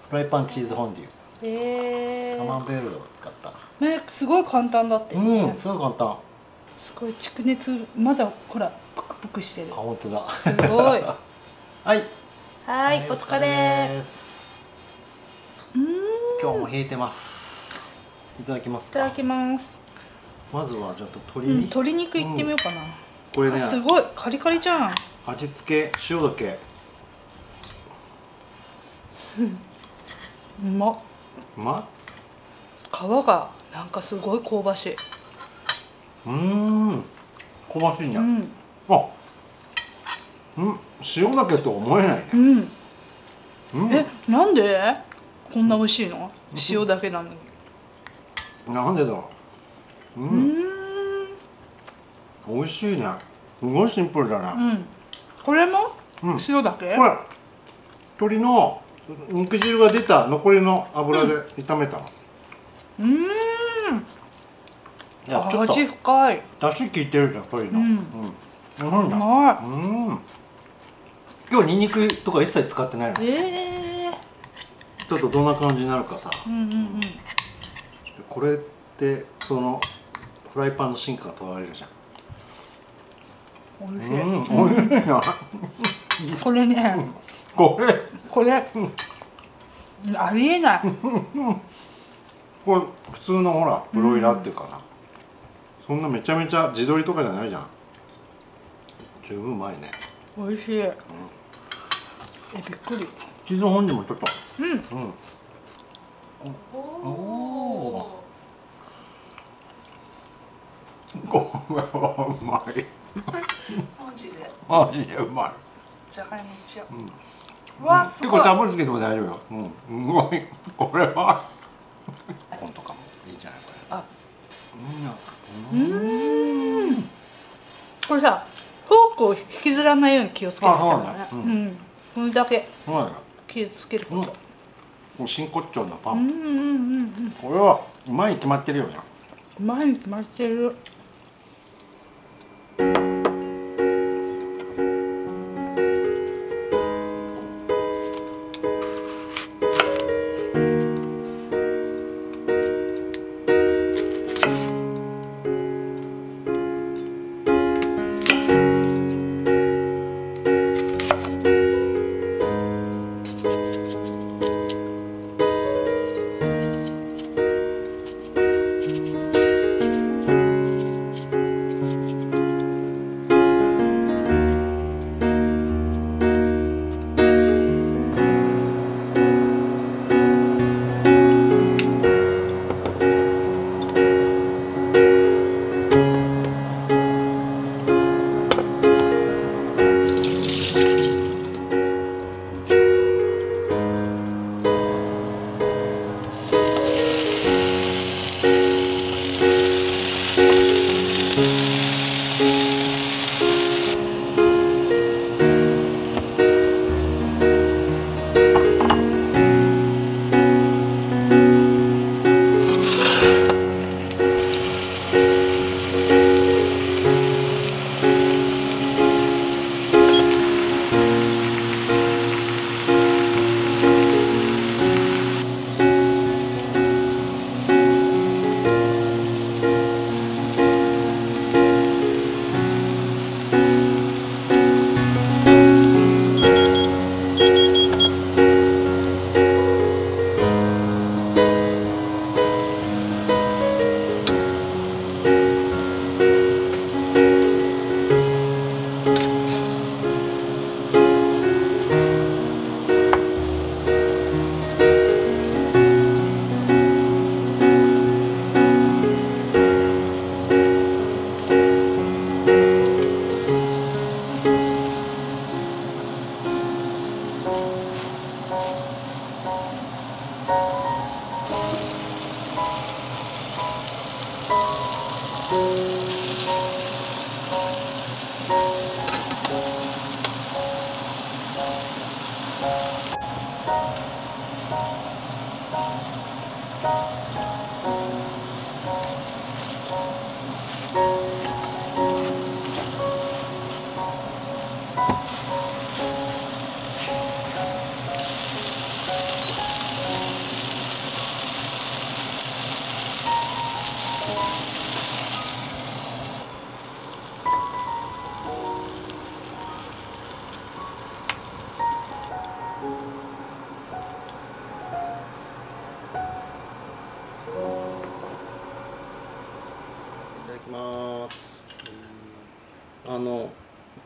フライパンチーズフォンデュ、カマンベールを使った。ね、すごい簡単だって、ね、すごい簡単。すごい蓄熱まだほらプクプクしてる。あ、本当だ。すごい。はい。はい、お疲れです。今日も冷えてます。いただきますか。いただきます。まずはちょっと鶏肉いってみようかな。これね、すごいカリカリじゃん。味付け塩だけ。うまっ。うまっ。皮がなんかすごい香ばしい。香ばしいね。塩だけと思えないね。なんでこんな美味しいの？塩だけなのに。なんでだろう。美味しいね。すごいシンプルだね。これも塩だけ？これ鶏の肉汁が出た残りの油で炒めたの。いや、ちょっと味深い。出汁効いてるじゃん、鶏の。うまい。今日ニンニクとか一切使ってないの。ちょっとどんな感じになるかさ。これってそのフライパンの進化が問われるじゃん。おいしい。おいしいな。これね。これありえない。これ普通のほらブロイラーっていうかな。そんなめちゃめちゃ地鶏とかじゃないじゃん。十分うまいね。おいしい。びっくり。チーズフォンデュもちょっと。これはうまい。マジでうまい。じゃがいもいっちゃう。わ、すごい。結構たっぷりつけても大丈夫よ。すごい。これは。コンとかもいいんじゃないこれ。あ。これさ、フォークを引きずらないように気をつけなきゃダメね。これだけ気をつけること。真骨頂のパン。これはうまいに決まってるよね。うまいに決まってる。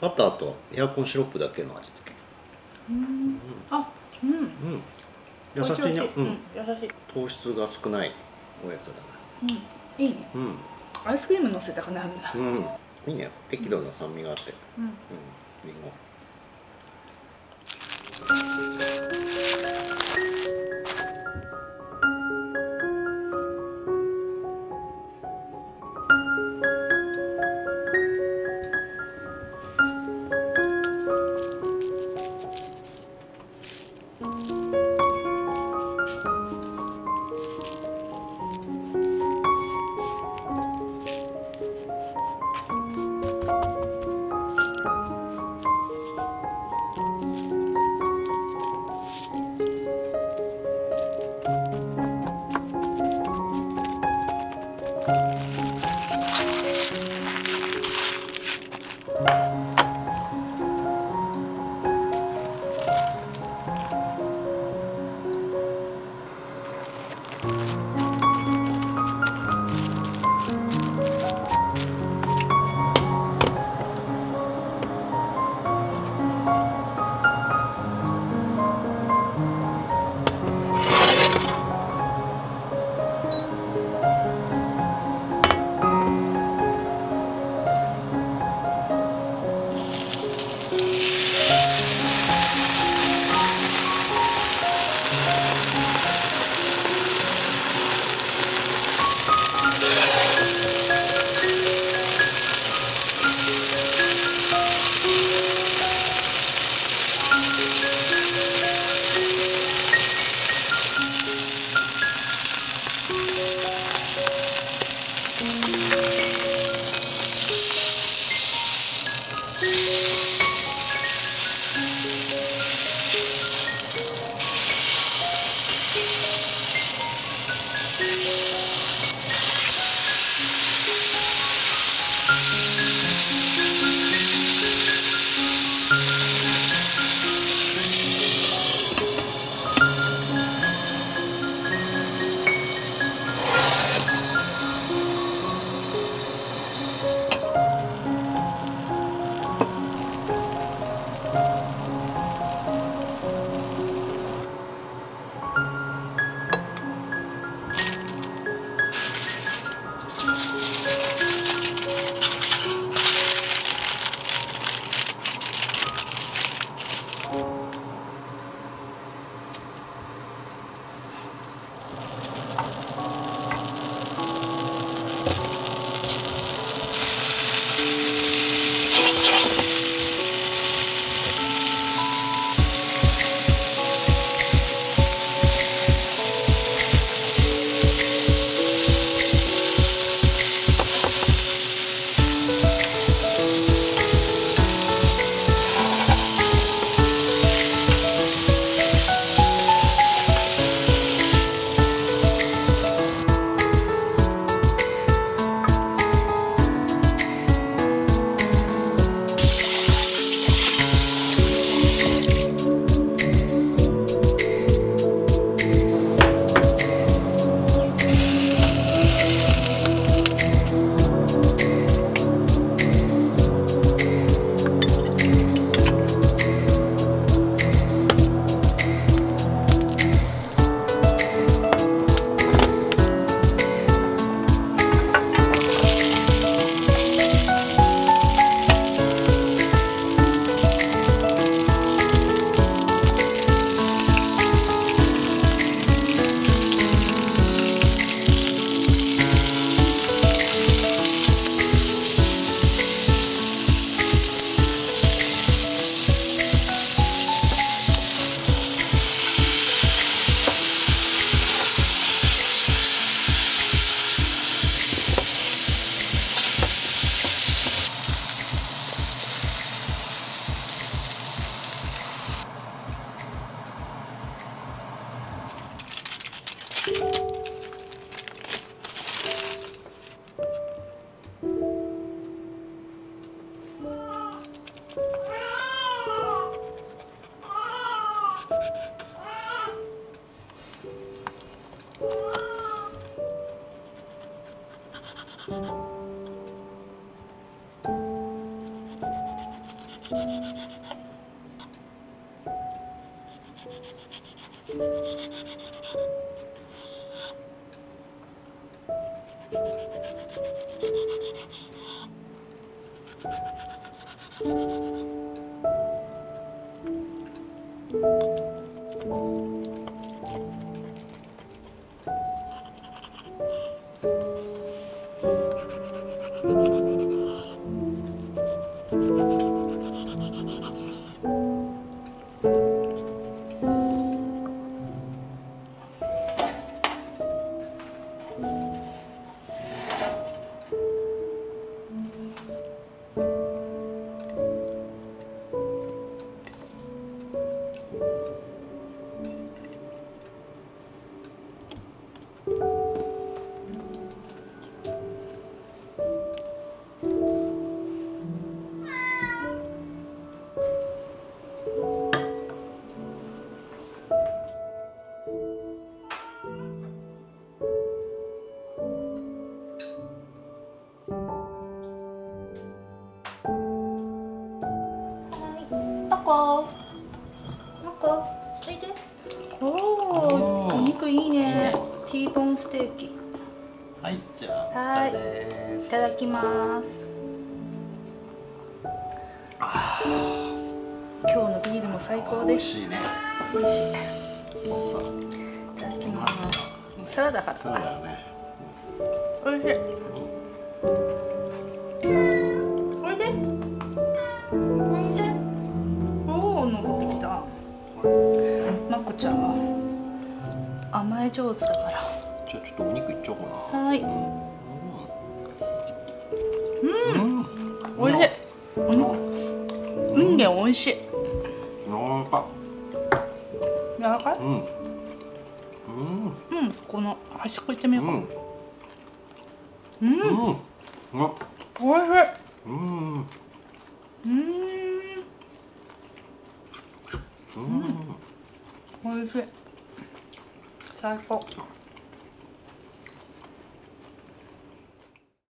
バターとエアコンシロップだけの味付け。あ、うん。優しいね。優しい。糖質が少ないおやつだな。いいね。アイスクリーム乗せたくなるんだ。いいね。適度な酸味があって。りんご。こおいで。おお、お肉いいね。ティーボーンステーキ。はい、じゃあお疲れです。いただきます。今日のビールも最高です。美味しいね。美味しい。そう。いただきます。サラダか。サラダね。美味しい。おいで。おいで。おお、登ってきた。まこちゃんは甘え上手だから。じゃあちょっとお肉いっちゃおうかな。はい。おいしい。お肉。インゲンおいしい。柔らか。柔らかい。この端っこいってみようか。おいしい。おいしい。最高。